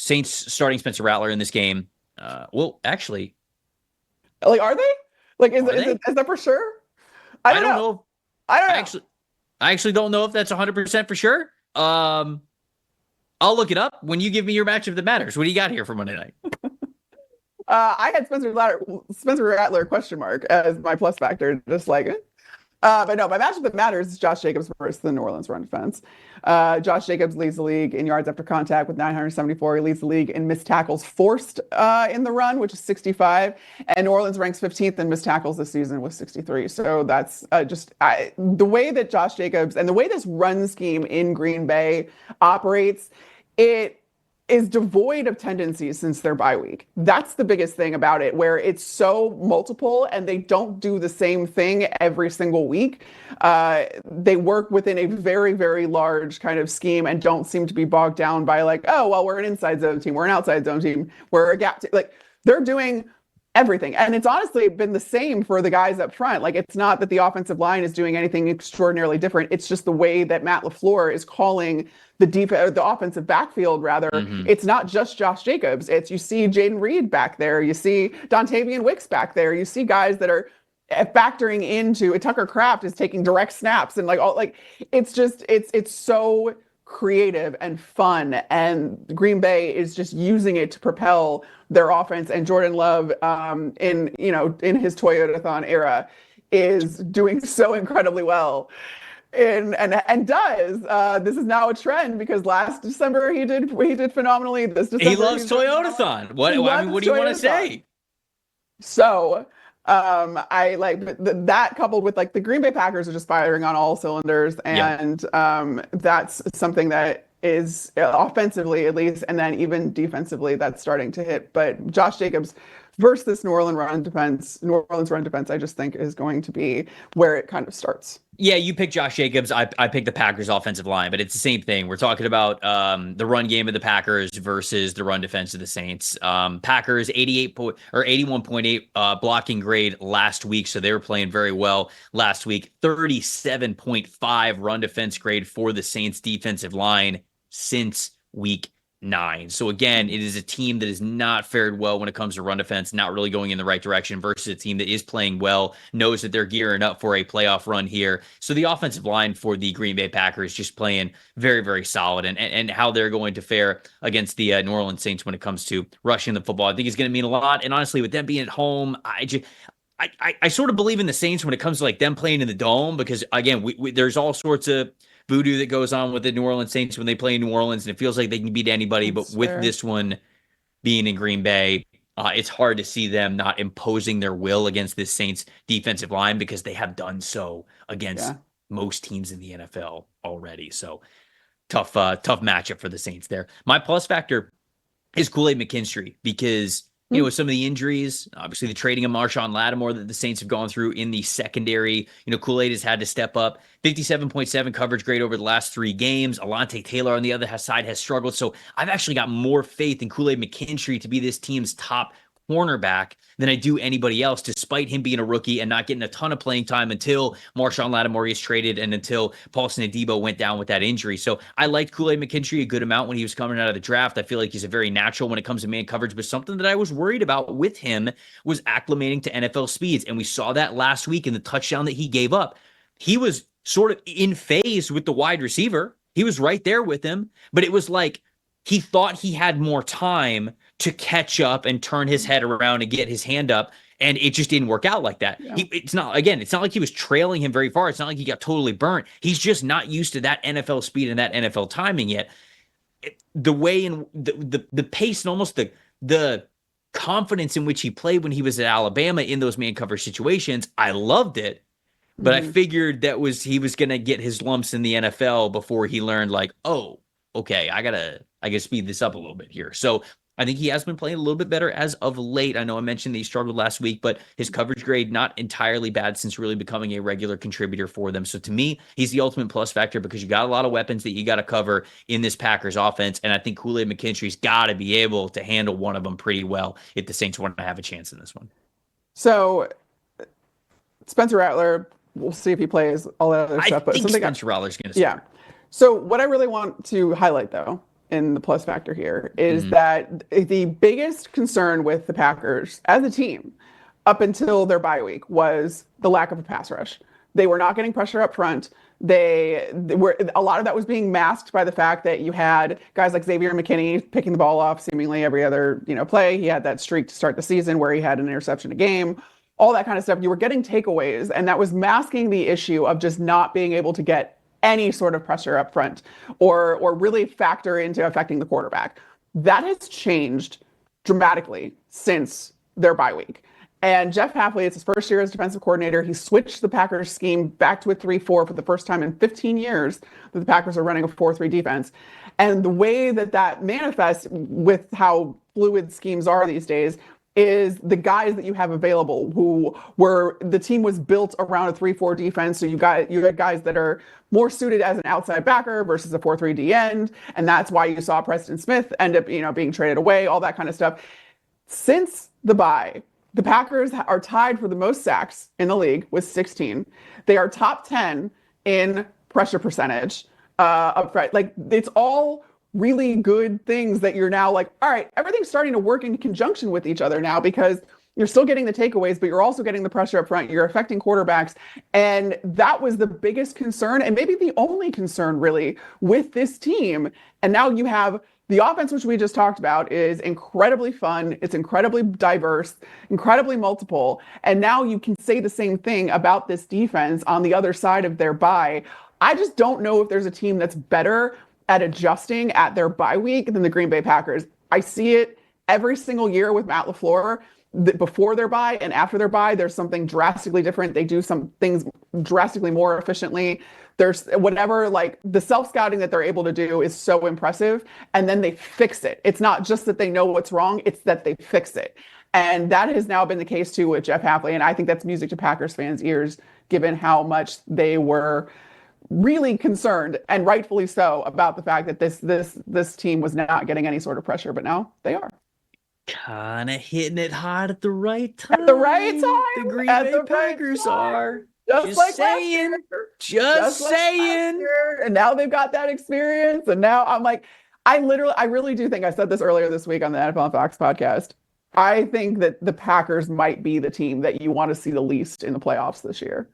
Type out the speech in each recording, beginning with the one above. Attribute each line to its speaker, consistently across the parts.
Speaker 1: Saints starting Spencer Rattler in this game. Well, actually,
Speaker 2: Like, are they? Like, is that for sure? I
Speaker 1: I
Speaker 2: don't
Speaker 1: don't
Speaker 2: know.
Speaker 1: know.
Speaker 2: I don't
Speaker 1: I
Speaker 2: know.
Speaker 1: actually don't know if that's 100% for sure. I'll look it up when you give me your matchup that matters. What do you got here for Monday night?
Speaker 2: I had Spencer Rattler question mark as my plus factor, just like it. But no, my matchup that matters is Josh Jacobs versus the New Orleans run defense. Josh Jacobs leads the league in yards after contact with 974. He leads the league in missed tackles forced in the run, which is 65. And New Orleans ranks 15th in missed tackles this season with 63. So that's the way that Josh Jacobs and the way this run scheme in Green Bay operates, it is devoid of tendencies since their bye week. That's the biggest thing about it, where it's so multiple and they don't do the same thing every single week. They work within a very, very large kind of scheme and don't seem to be bogged down by like, oh, well, we're an inside zone team, we're an outside zone team, we're a gap team. Like they're doing everything. And it's honestly been the same for the guys up front. Like it's not that the offensive line is doing anything extraordinarily different. It's just the way that Matt LaFleur is calling the offensive backfield rather.
Speaker 1: Mm-hmm.
Speaker 2: It's not just Josh Jacobs. It's you see Jaden Reed back there, you see Dontavian Wicks back there, you see guys that are factoring into Tucker Kraft is taking direct snaps and like all like it's so creative and fun, and Green Bay is just using it to propel their offense. And Jordan Love, in his Toyotathon era, is doing so incredibly well. And does this is now a trend because last December he did phenomenally. This December
Speaker 1: he loves Toyotathon. What do you want to say?
Speaker 2: So I like that coupled with like the Green Bay Packers are just firing on all cylinders, and that's something that is offensively at least, and then even defensively that's starting to hit. But Josh Jacobs versus this New Orleans run defense, I just think is going to be where it kind of starts.
Speaker 1: Yeah, you picked Josh Jacobs. I picked the Packers offensive line, but it's the same thing. We're talking about the run game of the Packers versus the run defense of the Saints. Packers 81.8 blocking grade last week, so they were playing very well last week. 37.5 run defense grade for the Saints defensive line since week 9. So again, it is a team that has not fared well when it comes to run defense, not really going in the right direction versus a team that is playing well, knows that they're gearing up for a playoff run here. So the offensive line for the Green Bay Packers just playing very, very solid, and how they're going to fare against the New Orleans Saints when it comes to rushing the football, I think is going to mean a lot. And honestly, with them being at home, I sort of believe in the Saints when it comes to like them playing in the dome, because again, there's all sorts of voodoo that goes on with the New Orleans Saints when they play in New Orleans, and it feels like they can beat anybody. But with this one being in Green Bay, it's hard to see them not imposing their will against this Saints defensive line, because they have done so against most teams in the NFL already. So tough matchup for the Saints there. My plus factor is Kool-Aid McKinstry, because with some of the injuries, obviously the trading of Marshawn Lattimore that the Saints have gone through in the secondary, Kool-Aid has had to step up. 57.7 coverage grade over the last 3 games. Alontae Taylor on the other side has struggled. So I've actually got more faith in Kool-Aid McKinstry to be this team's top cornerback than I do anybody else, despite him being a rookie and not getting a ton of playing time until Marshawn Lattimore is traded and until Paulson Adebo went down with that injury. So I liked Kool-Aid McKinstry a good amount when he was coming out of the draft. I feel like he's a very natural when it comes to man coverage, but something that I was worried about with him was acclimating to NFL speeds. And we saw that last week in the touchdown that he gave up. He was sort of in phase with the wide receiver. He was right there with him, but it was like he thought he had more time to catch up and turn his head around and get his hand up, and it just didn't work out like that. It's not like he was trailing him very far. It's not like he got totally burnt. He's just not used to that NFL speed and that NFL timing yet. The way in the pace and almost the confidence in which he played when he was at Alabama in those man cover situations, I loved it. But I figured he was going to get his lumps in the NFL before he learned like, oh, okay, I gotta speed this up a little bit here. So I think he has been playing a little bit better as of late. I know I mentioned that he struggled last week, but his coverage grade not entirely bad since really becoming a regular contributor for them. So to me, he's the ultimate plus factor, because you got a lot of weapons that you got to cover in this Packers offense. And I think Kool-Aid McKinstry's got to be able to handle one of them pretty well if the Saints want to have a chance in this one.
Speaker 2: So Spencer Rattler, we'll see if he plays all that other stuff.
Speaker 1: I think Spencer Rattler's going to
Speaker 2: start. Yeah. So what I really want to highlight, though, in the plus factor here is that the biggest concern with the Packers as a team up until their bye week was the lack of a pass rush. They were not getting pressure up front. They were, a lot of that was being masked by the fact that you had guys like Xavier McKinney picking the ball off seemingly every other, play. He had that streak to start the season where he had an interception a game, all that kind of stuff. You were getting takeaways, and that was masking the issue of just not being able to get any sort of pressure up front or really factor into affecting the quarterback. That has changed dramatically since their bye week. And Jeff Hafley, it's his first year as defensive coordinator. He switched the Packers scheme back to a 3-4 for the first time in 15 years that the Packers are running a 4-3 defense. And the way that manifests with how fluid schemes are these days is the guys that you have available the team was built around a 3-4 defense. So you got guys that are more suited as an outside backer versus a 4-3 D end. And that's why you saw Preston Smith end up, being traded away, all that kind of stuff. Since the bye, the Packers are tied for the most sacks in the league with 16. They are top 10 in pressure percentage up front. Like, it's all really good things that you're now like, all right, everything's starting to work in conjunction with each other now because you're still getting the takeaways, but you're also getting the pressure up front. You're affecting quarterbacks. And that was the biggest concern and maybe the only concern really with this team. And now you have the offense, which we just talked about, is incredibly fun. It's incredibly diverse, incredibly multiple. And now you can say the same thing about this defense on the other side of their bye. I just don't know if there's a team that's better at adjusting at their bye week than the Green Bay Packers. I see it every single year with Matt LaFleur. Before their bye and after their bye, there's something drastically different. They do some things drastically more efficiently. There's whatever, like the self-scouting that they're able to do is so impressive. And then they fix it. It's not just that they know what's wrong, it's that they fix it. And that has now been the case too with Jeff Hafley. And I think that's music to Packers fans' ears, given how much they were really concerned, and rightfully so, about the fact that this team was not getting any sort of pressure, but now they are.
Speaker 1: Kind of hitting it hard at the right time.
Speaker 2: At the right time.
Speaker 1: The Green Bay Packers are.
Speaker 2: Just like saying.
Speaker 1: Just saying.
Speaker 2: And now they've got that experience. And now I'm like, I really do think, I said this earlier this week on the NFL on Fox podcast, I think that the Packers might be the team that you want to see the least in the playoffs this year.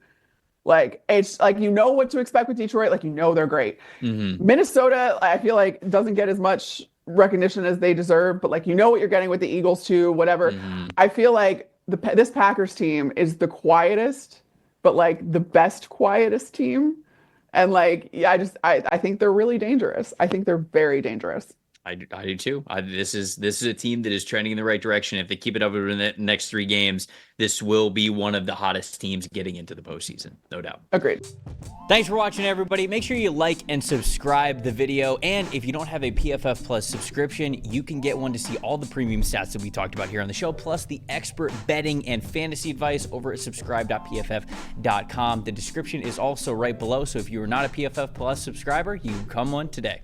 Speaker 2: Like, it's like, what to expect with Detroit. Like, they're great. Minnesota, I feel like, doesn't get as much recognition as they deserve, but like, what you're getting with the Eagles too, whatever. I feel like this Packers team is the quietest, but like the best quietest team. And like, yeah, I think they're really dangerous. I think they're very dangerous.
Speaker 1: I do too. This is a team that is trending in the right direction. If they keep it up over the next 3 games, this will be one of the hottest teams getting into the postseason, no doubt.
Speaker 2: Agreed.
Speaker 1: Thanks for watching, everybody. Make sure you like and subscribe the video. And if you don't have a PFF Plus subscription, you can get one to see all the premium stats that we talked about here on the show, plus the expert betting and fantasy advice over at subscribe.pff.com. The description is also right below. So if you are not a PFF Plus subscriber, you come one today.